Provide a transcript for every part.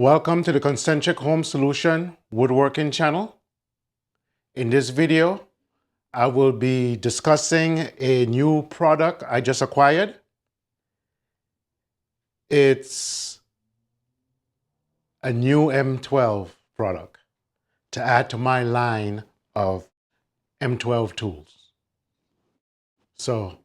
Welcome to the Concentric Home Solution Woodworking channel. In this video, I will be discussing a new product I just acquired. It's a new M12 product to add to my line of M12 tools. So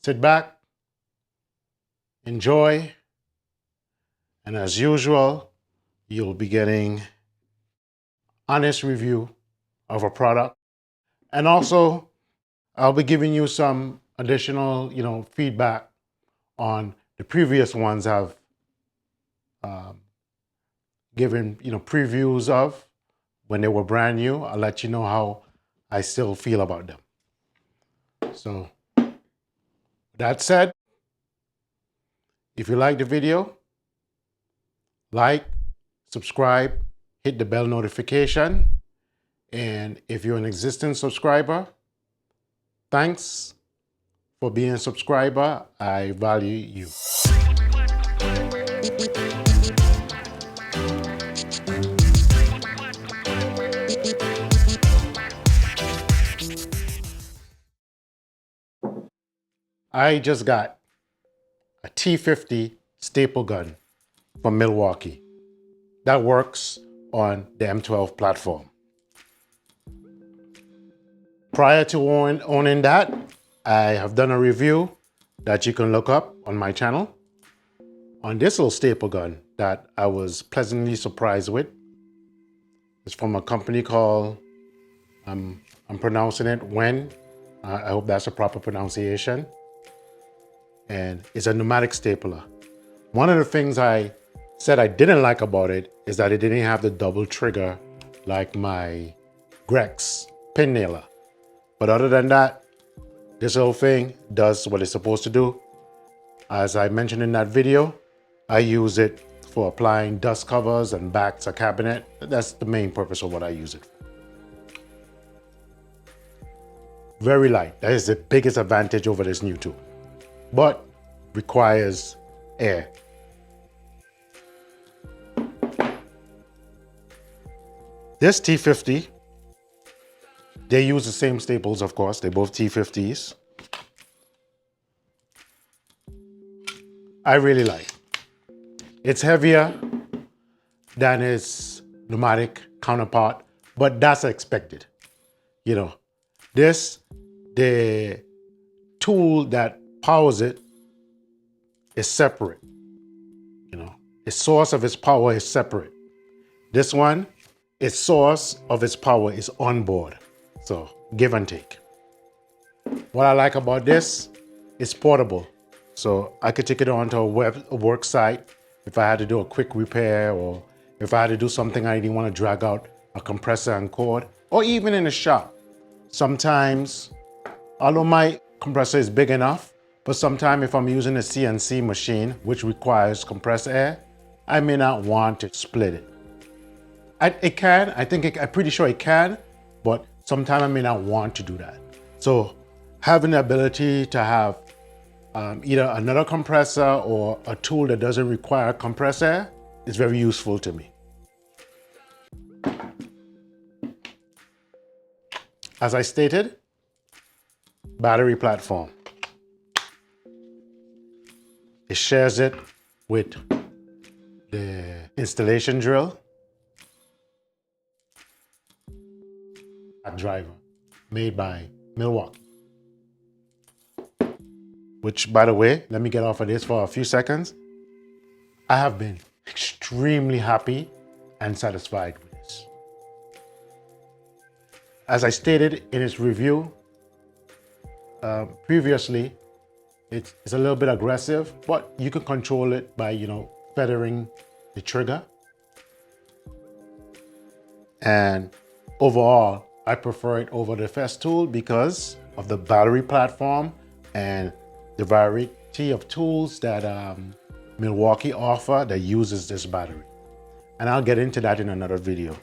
sit back, enjoy, and as usual, you'll be getting honest review of a product. And also, I'll be giving you some additional, feedback on the previous ones I've given, previews of when they were brand new. I'll let you know how I still feel about them. So, that said, if you like the video, like, subscribe, hit the bell notification. And if you're an existing subscriber, thanks for being a subscriber. I value you. I just got a T50 staple gun from Milwaukee that works on the M12 platform. Prior to owning that, I have done a review that you can look up on my channel on this little staple gun that I was pleasantly surprised with. It's from a company called, I'm pronouncing it Wen. I hope that's a proper pronunciation. And it's a pneumatic stapler. One of the things I said I didn't like about it is that it didn't have the double trigger like my Grex pin nailer. But other than that, this whole thing does what it's supposed to do. As I mentioned in that video, I use it for applying dust covers and back to cabinet. That's the main purpose of what I use it for. Very light. That is the biggest advantage over this new tool, but requires air. This T50, they use the same staples, of course. They're both T50s. I really like it. It's heavier than its pneumatic counterpart, but that's expected. The tool that powers it is separate. The source of its power is separate. This one, its source of its power is on board. So give and take. What I like about this, it's portable. So I could take it onto a work site if I had to do a quick repair, or if I had to do something I didn't want to drag out a compressor and cord, or even in the shop. Sometimes, although my compressor is big enough, but sometimes if I'm using a CNC machine, which requires compressed air, I may not want to split it. It can, I'm pretty sure it can, but sometimes I may not want to do that. So having the ability to have either another compressor or a tool that doesn't require compressed air is very useful to me. As I stated, battery platform. It shares it with the installation drill, a driver made by Milwaukee. Which, by the way, let me get off of this for a few seconds. I have been extremely happy and satisfied with this. As I stated in its review previously, it's a little bit aggressive, but you can control it by, feathering the trigger. And overall, I prefer it over the Festool because of the battery platform and the variety of tools that Milwaukee offer that uses this battery. And I'll get into that in another video.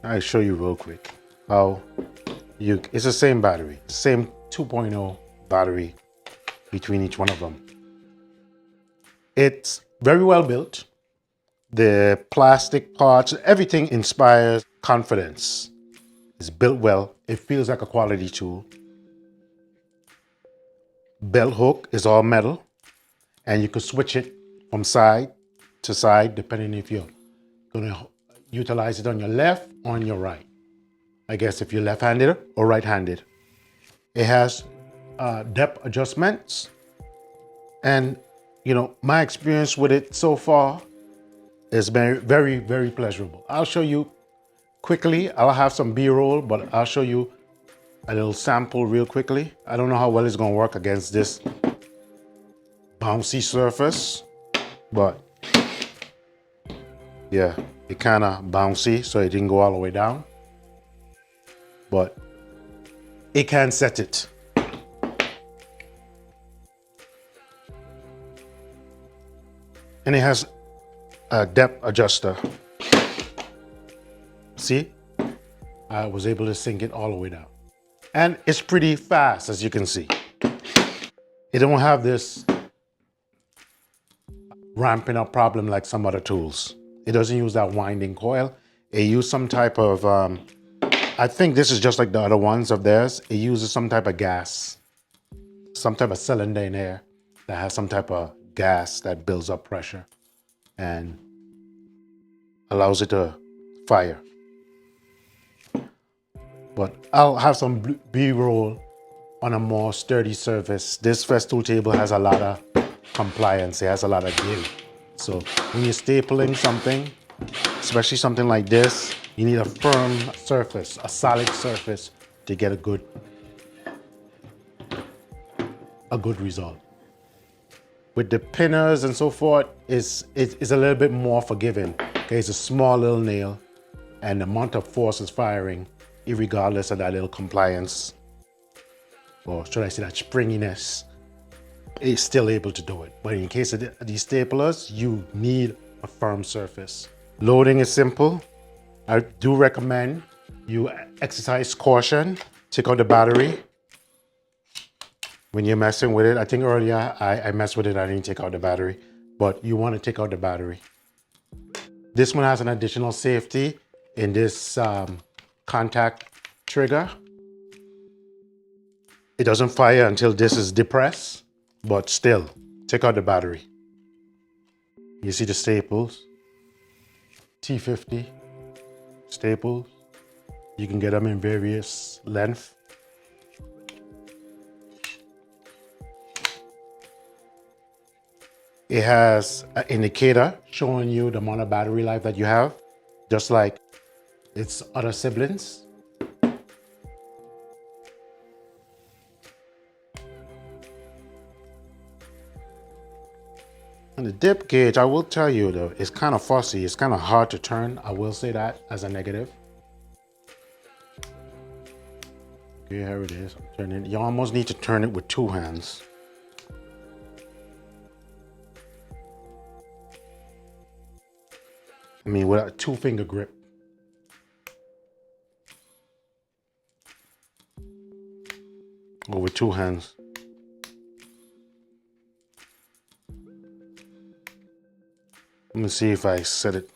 I'll show you real quick how it's the same battery, same 2.0 battery between each one of them. It's very well built. The plastic parts, everything inspires confidence. It's built well. It feels like a quality tool. Belt hook is all metal, and you can switch it from side to side depending if you're going to utilize it on your left or on your right. I guess if you're left-handed or right-handed. It has depth adjustments, and my experience with it so far has been very, very pleasurable. I'll show you quickly. I'll have some B-roll, but I'll show you a little sample real quickly. I don't know how well it's going to work against this bouncy surface, but yeah, it kind of bouncy, so it didn't go all the way down, but it can set it. And it has a depth adjuster. See, I was able to sink it all the way down. And it's pretty fast, as you can see. It don't have this ramping up problem like some other tools. It doesn't use that winding coil. It uses some type of, I think this is just like the other ones of theirs. It uses some type of gas, some type of cylinder in there that has some type of gas that builds up pressure and allows it to fire. But I'll have some B-roll on a more sturdy surface. This Festool table has a lot of compliance. It has a lot of give. So when you're stapling something, especially something like this, you need a firm surface, a solid surface to get a good result. With the pinners and so forth, it's a little bit more forgiving. Okay, it's a small little nail, and the amount of force is firing, irregardless of that little compliance, or should I say that springiness, it's still able to do it. But in case of these staplers, you need a firm surface. Loading is simple. I do recommend you exercise caution. Take out the battery when you're messing with it. I think earlier I messed with it, I didn't take out the battery, but you want to take out the battery. This one has an additional safety in this contact trigger. It doesn't fire until this is depressed, but still, take out the battery. You see the staples, T50 staples. You can get them in various lengths. It has an indicator showing you the amount of battery life that you have, just like its other siblings. And the dip gauge, I will tell you though, it's kind of fussy. It's kind of hard to turn. I will say that as a negative. Okay, here it is. I'm turning it. You almost need to turn it with two hands. I mean, with a 2-finger grip. Or with two hands. Let me see if I set it.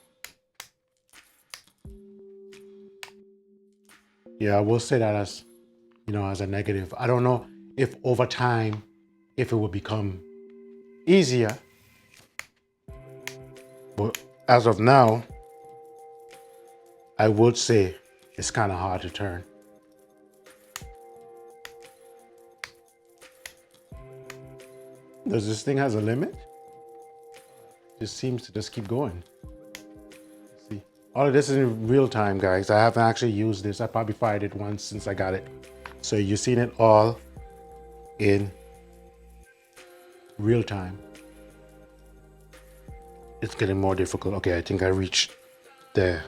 Yeah, I will say that as, as a negative. I don't know if over time, if it will become easier. But as of now, I would say it's kind of hard to turn. Does this thing has a limit? It seems to just keep going. Let's see, all of this is in real time, guys. I haven't actually used this. I probably fired it once since I got it. So you've seen it all in real time. It's getting more difficult. Okay, I think I reached the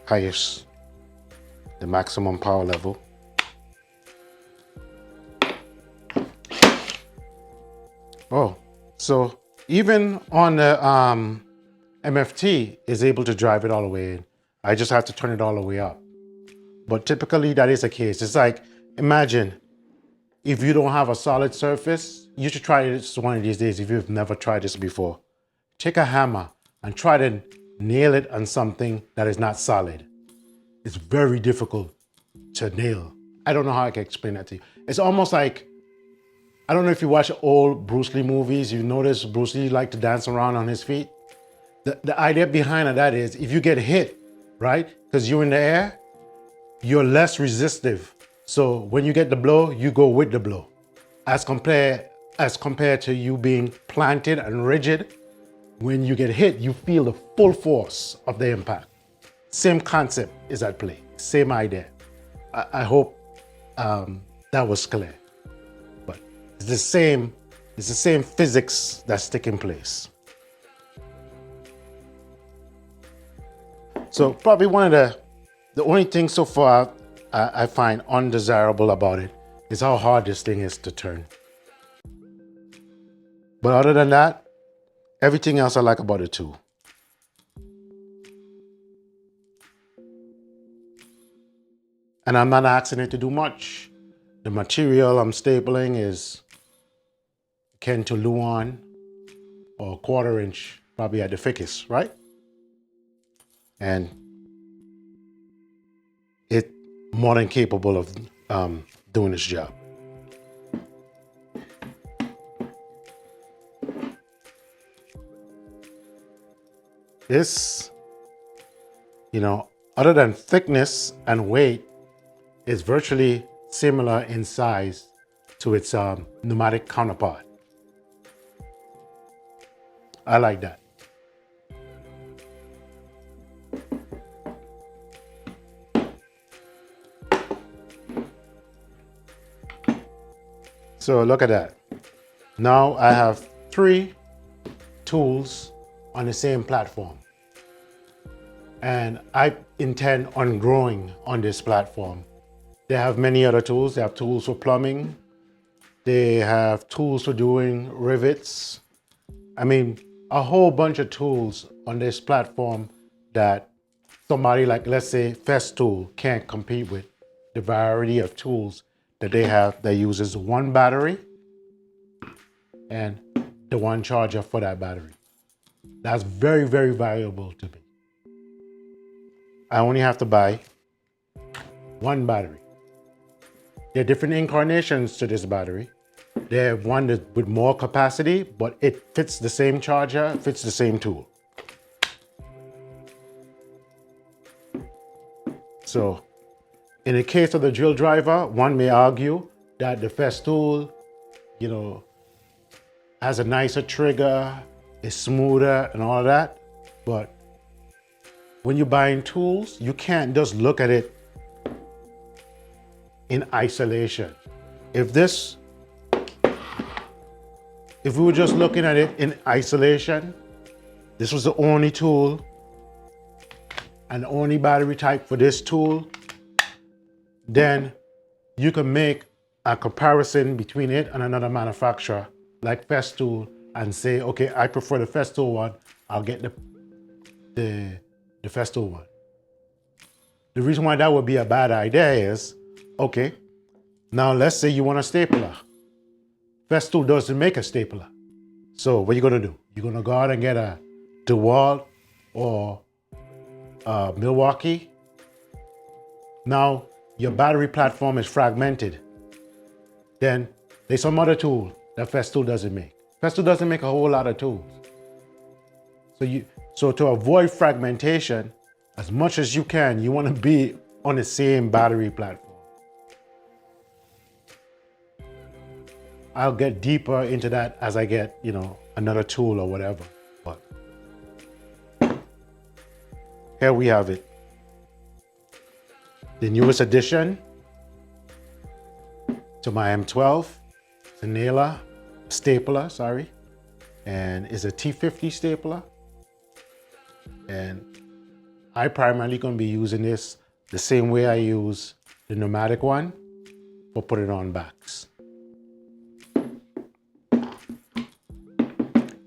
highest, the maximum power level. Oh, so even on the MFT is able to drive it all the way in. I just have to turn it all the way up. But typically that is the case. It's like, imagine if you don't have a solid surface, you should try this one of these days if you've never tried this before. Take a hammer and try to nail it on something that is not solid. It's very difficult to nail. I don't know how I can explain that to you. It's almost like, I don't know if you watch old Bruce Lee movies, you notice Bruce Lee liked to dance around on his feet. The idea behind that is if you get hit, right? Because you're in the air, you're less resistive. So when you get the blow, you go with the blow. As compared to you being planted and rigid, when you get hit, you feel the full force of the impact. Same concept is at play, same idea. I hope that was clear. But it's the same physics that's taking place. So probably one of the only thing so far I find undesirable about it is how hard this thing is to turn. But other than that, everything else I like about it too. And I'm not asking it to do much. The material I'm stapling is akin to Luan or 1/4 inch, probably at the thickest, right? And it's more than capable of doing its job. This, other than thickness and weight, is virtually similar in size to its pneumatic counterpart. I like that. So look at that. Now I have 3 tools on the same platform. And I intend on growing on this platform. They have many other tools. They have tools for plumbing. They have tools for doing rivets. I mean, a whole bunch of tools on this platform that somebody like, let's say, Festool can't compete with. The variety of tools that they have that uses one battery and the one charger for that battery. That's very, very valuable to me. I only have to buy one battery. There are different incarnations to this battery. They have one with more capacity, but it fits the same charger, fits the same tool. So, in the case of the drill driver, one may argue that the Festool, has a nicer trigger, is smoother and all of that. But when you're buying tools, you can't just look at it in isolation. If we were just looking at it in isolation, this was the only tool and the only battery type for this tool, then you can make a comparison between it and another manufacturer like Festool and say, okay, I prefer the Festool one, I'll get the Festool one. The reason why that would be a bad idea is, okay, now let's say you want a stapler. Festool doesn't make a stapler. So what are you gonna do? You're gonna go out and get a DeWalt or a Milwaukee. Now your battery platform is fragmented. Then there's some other tool that Festool doesn't make. Festool doesn't make a whole lot of tools. So to avoid fragmentation, as much as you can, you want to be on the same battery platform. I'll get deeper into that as I get, another tool or whatever. But here we have it. The newest addition to my M12, the stapler, and it's a T50 stapler. And I primarily going to be using this the same way I use the pneumatic one for putting on backs.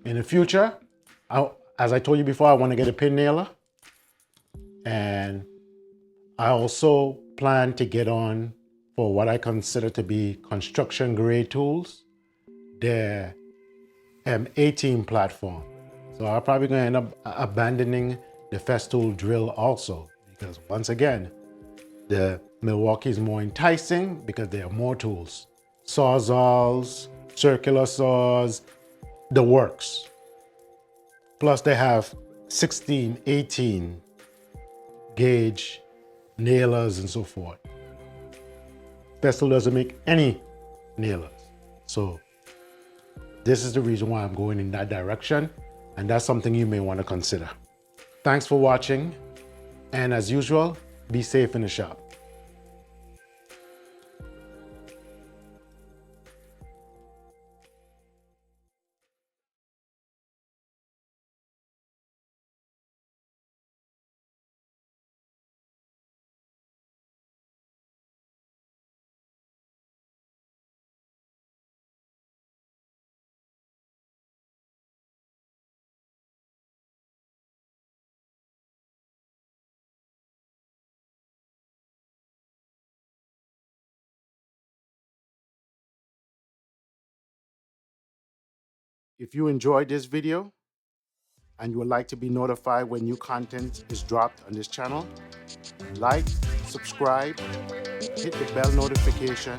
In the future, as I told you before, I want to get a pin nailer. And I also plan to get on for what I consider to be construction grade tools, the M18 platform. So I'm probably going to end up abandoning the Festool drill also, because once again, the Milwaukee is more enticing because there are more tools. Sawzalls, circular saws, the works. Plus they have 16, 18 gauge nailers and so forth. Festool doesn't make any nailers. So this is the reason why I'm going in that direction, and that's something you may want to consider. Thanks for watching, and as usual, be safe in the shop. If you enjoyed this video and you would like to be notified when new content is dropped on this channel, like, subscribe, hit the bell notification,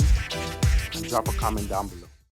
and drop a comment down below.